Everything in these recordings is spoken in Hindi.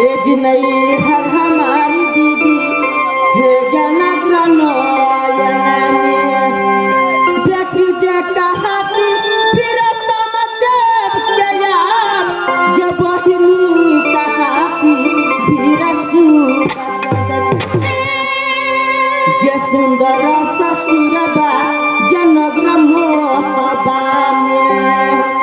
एज नहीं हर हमारी दीदी है ज्ञाना ग्रहणोयना में बेटी जे कहाती फिर समदेव के यार ये बहिनी कहाती फिर ये सुंदर ससुरबा ये नगर मोहबा में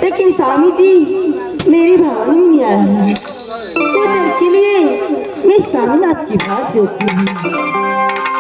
लेकिन स्वामी जी मेरी भावना में नहीं आया है तो देर के लिए मैं स्वामीनाथ की बात जोती हूँ।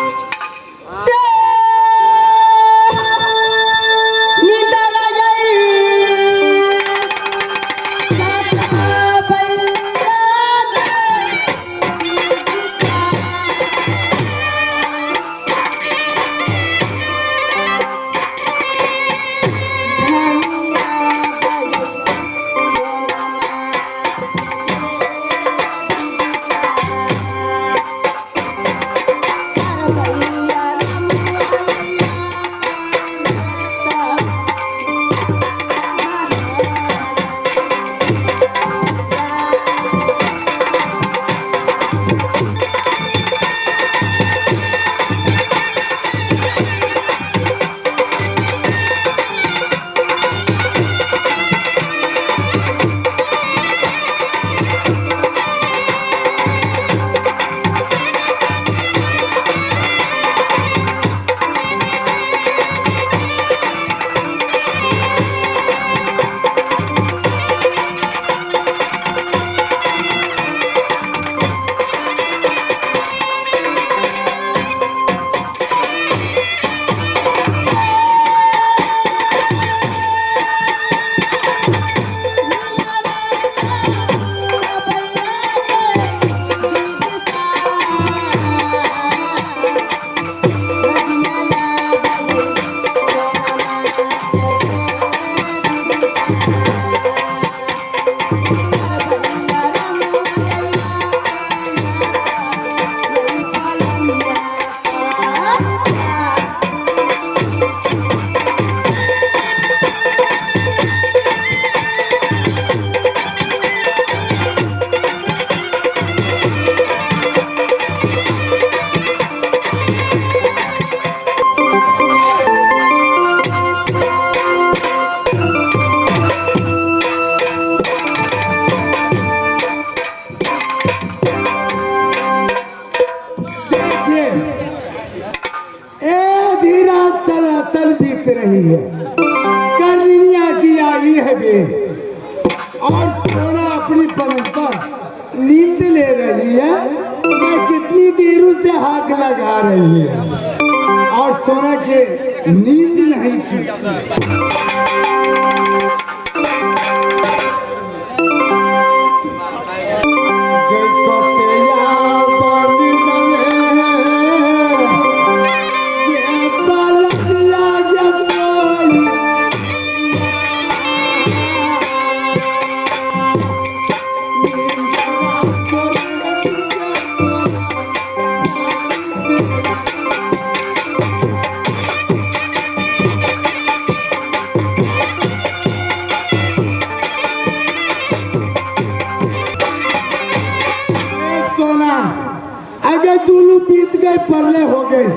गए परले हो गए,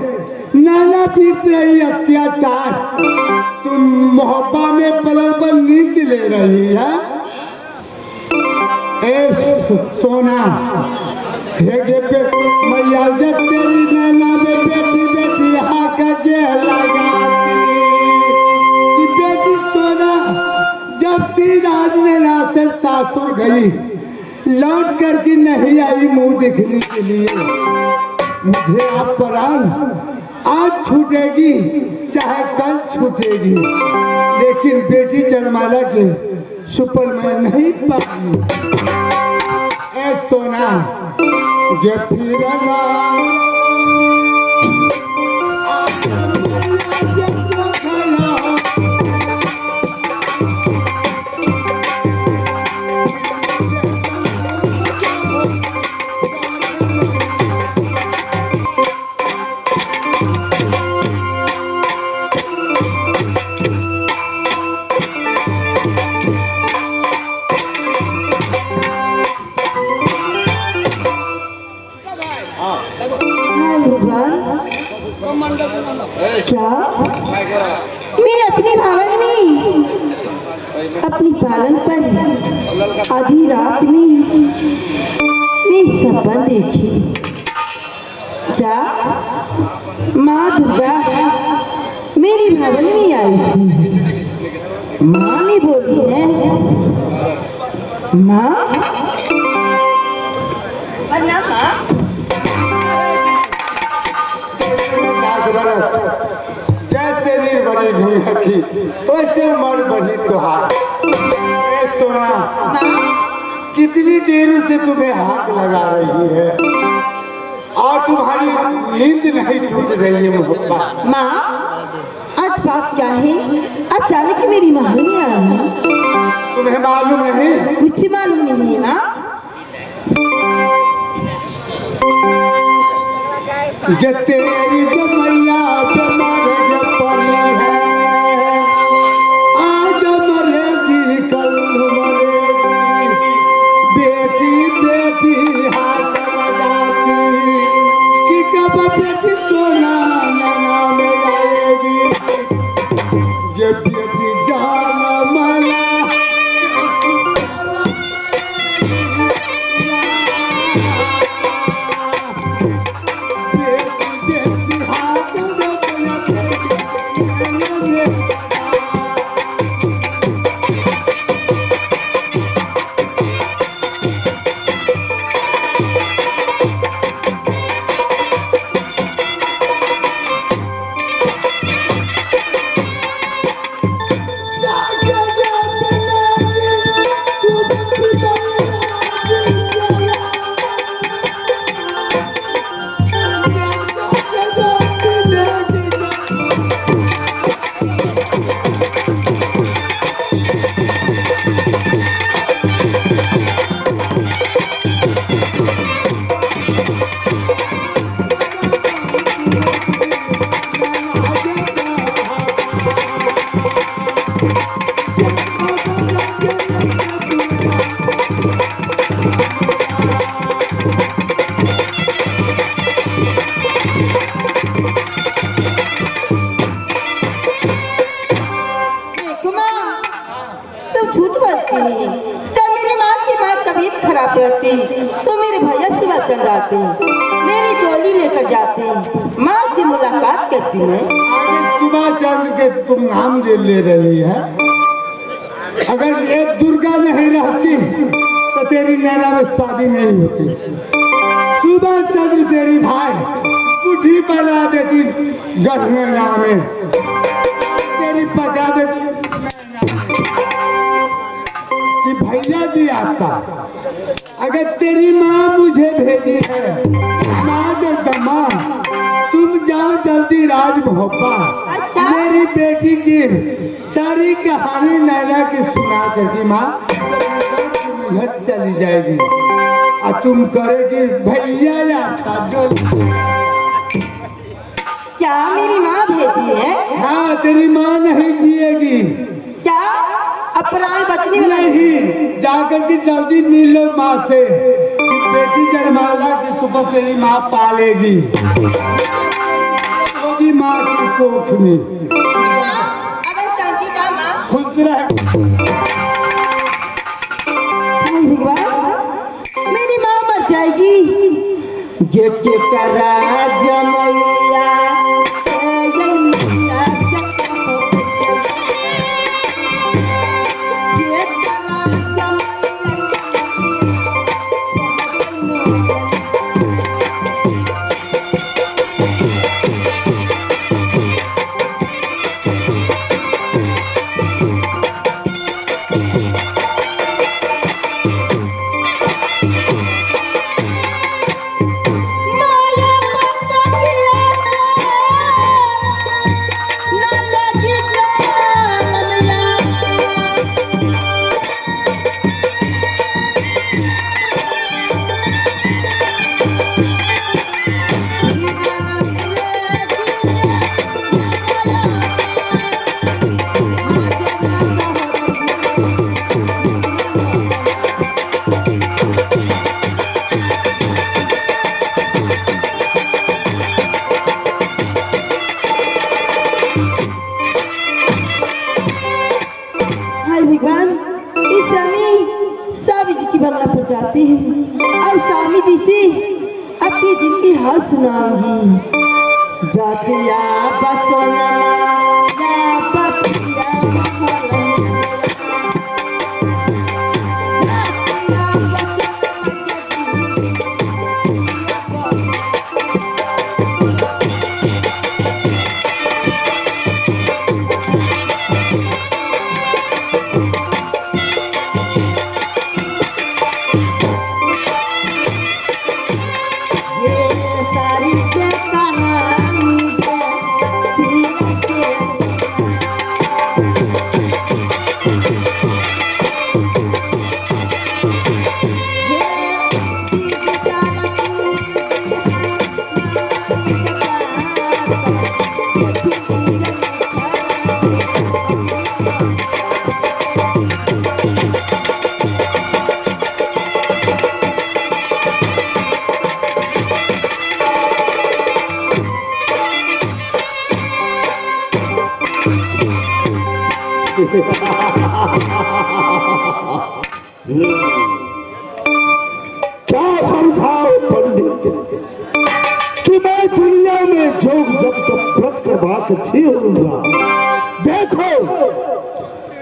नाना बीत रही अत्याचार, तुम मोहब्बत में पलक पर नींद ले रही है। ए सोना, मैया जब तेरी नैना में बैठी बैठी हाथ के लगाती कि बेटी सोना, जब सीधा नैना से सासुर गई, लौट करके नहीं आई मुंह दिखने के लिए। मुझे आप परान आज छूटेगी चाहे कल छूटेगी, लेकिन बेटी जलमाला के सुपल में नहीं पाई। ए सोना, ये फिरना क्या मैं अपनी भावन में अपनी पालन पर आधी रात में मैं सपन देखी। क्या माँ दुर्गा मेरी भावन में आई थी। माँ ने बोली है, माँ जैसे नीर बड़ी गंगा की वैसे उम्र बढ़ी तुहार। सोना, कितनी देर से तुम्हें हाथ लगा रही है और तुम्हारी नींद नहीं टूट रही है मोहब्बत। माँ, आज बात क्या है? अचानक मेरी महल में आई। तुम्हें मालूम नहीं? कुछ मालूम नहीं है ना। ये तेरी जो मैया मरेगी पड़ी है, आज मरेगी कल मरेगी, बेटी बेटी हाथ लगाती कि कब बेटी सोना नैना में आएगी। ये बेटी जाना माला तो मेरे भैया सुबह चल जाते, मेरी डोली लेकर जाते, माँ से मुलाकात करती। मैं सुबह चंद के तुम नाम ले रही है। अगर एक दुर्गा नहीं रहती तो तेरी नैना में शादी नहीं होती। सुबह चंद्र तेरी भाई कुठी बना देती गर्भ में नामे, तेरी पका देती कि भैया जी आता। अगर तेरी माँ मुझे भेजी है, माँ जगदम्बा तुम जाओ जल्दी राज मोहब्बत। अच्छा? मेरी बेटी की सारी कहानी नैना की सुना करके माँ घर चली जाएगी और तुम करेगी भैया आता। क्या मेरी माँ भेजी है? हाँ, तेरी माँ नहीं जिएगी। क्या अपराध बचने वाला नहीं? जाकर के जल्दी मिलो माँ से, बेटी जन्माला की सुबह तेरी माँ पालेगी, होगी माँ की कोख में। अगर चलती जा माँ खुश रह। मेरी माँ मर जाएगी। ये के करा जमैया स्वामी जी की बंगला पर जाती है और स्वामी जी से अपनी दिल की हाल सुनाऊंगी। जातिया बसोना या पतिया क्या समझाओ पंडित कि मैं दुनिया में जोग जब तक व्रत करवा के थी होऊंगा। देखो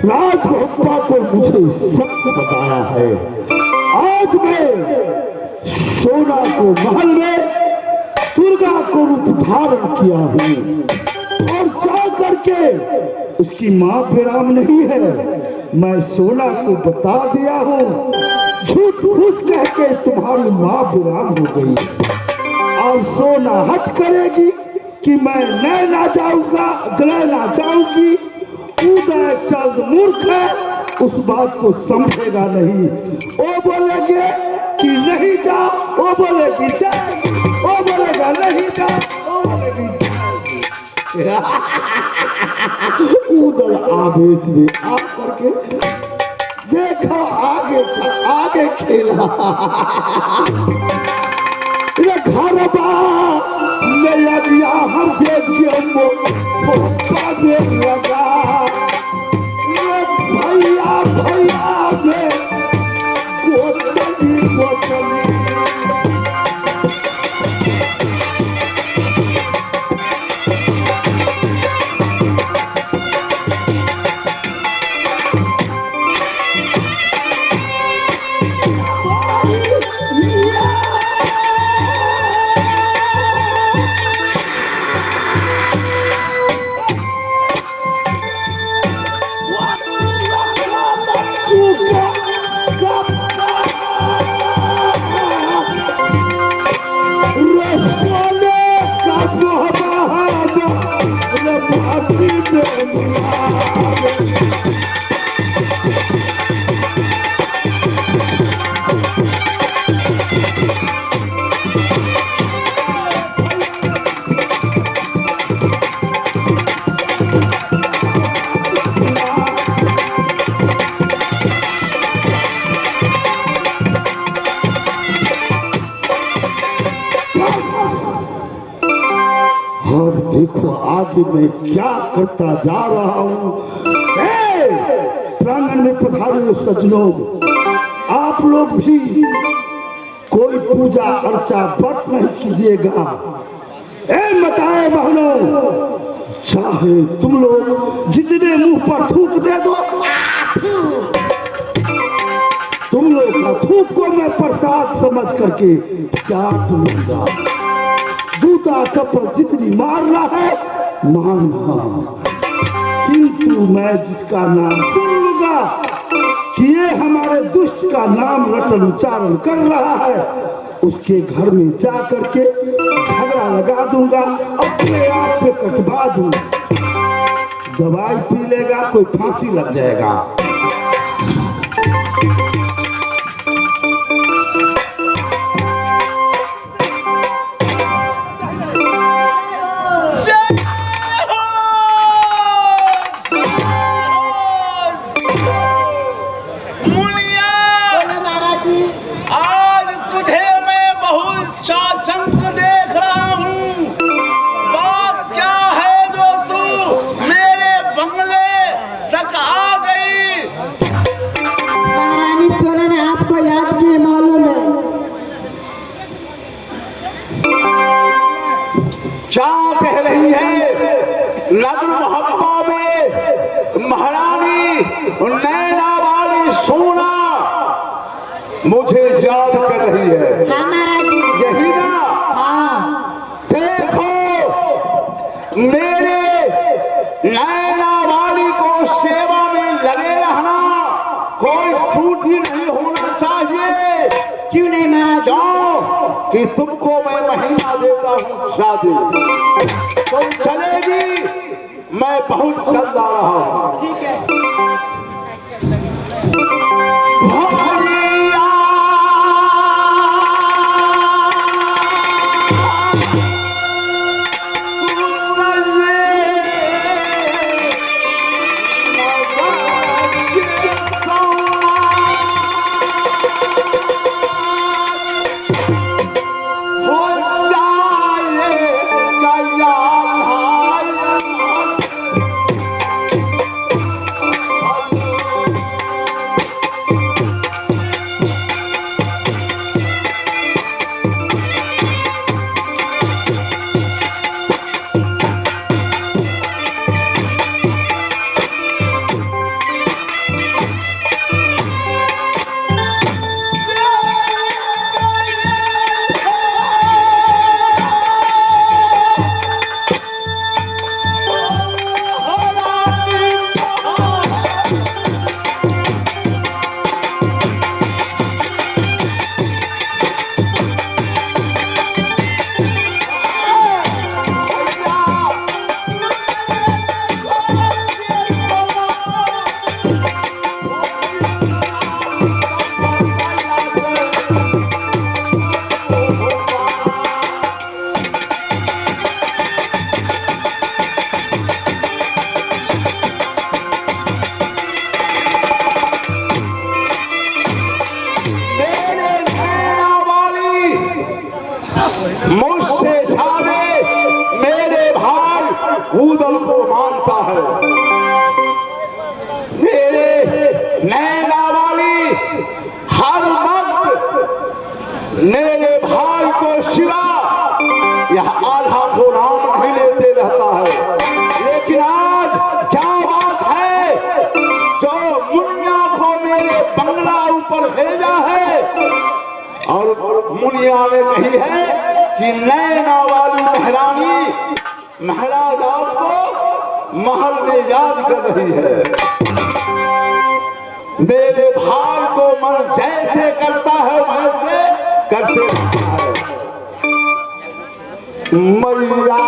राज भोपा को मुझे सब बताया है। आज मैं सोना को महल में दुर्गा को रूप धारण किया हूँ और जा करके उसकी माँ विराम नहीं है। मैं सोना को बता दिया हूँ, झूठ फूस कह के तुम्हारी माँ विराम हो गई और सोना हट करेगी कि मैं न ना जाऊंगा, गले ना जाऊंगी। उदय चंद मूर्ख है, उस बात को समझेगा नहीं। वो बोलेगे कि नहीं जा, वो बोलेगी जा, वो बोलेगा नहीं जा, वो बोलेगी उदल आवेश में आ करके देखो आगे का आगे खेला। घर नया दिया हम देख लगा भैया भैया बोतली आगे मैं क्या करता जा रहा हूँ। प्रांगण में पधारे हुए सज्जनों, आप लोग भी कोई पूजा अर्चा व्रत नहीं कीजिएगा। मताए बहनों, चाहे तुम लोग जितने मुंह पर थूक दे दो, तुम लोग का थूक को मैं प्रसाद समझ करके चाट लूंगा। जूता चप्पल जितनी मारना है मारना, किंतु मैं जिसका नाम सुन लूंगा कि ये हमारे दुष्ट का नाम रटन उच्चारण कर रहा है, उसके घर में जा करके झगड़ा लगा दूंगा, अपने आप पे कटवा दूंगा। दवाई पी लेगा, कोई फांसी लग जाएगा। नगर मोहब्बा में महारानी नैना वाली सोना मुझे याद कर रही है। यही ना? देखो, मेरे नैना वाली को सेवा में लगे रहना, कोई सूटी नहीं होना चाहिए। क्यों नहीं महाराज? क्यों कि तुमको मैं महीना देता हूँ शादी, तुम चलेगी, मैं बहुत जल्द आ रहा हूँ। ठीक है। मुझसे ज्यादा मेरे भाई उदल को मानता है। मेरे नैना वाली हर वक्त मेरे भाई को सिवा यह आल्हा को नाम नहीं लेते रहता है। लेकिन आज क्या बात है, जो मुनिया को मेरे बंगला ऊपर भेजा है और मुनिया ने कही है कि नैना वाली महारानी महाराज आपको महल में याद कर रही है। मेरे भाई को मन जैसे करता है वैसे करते रहता है। मैया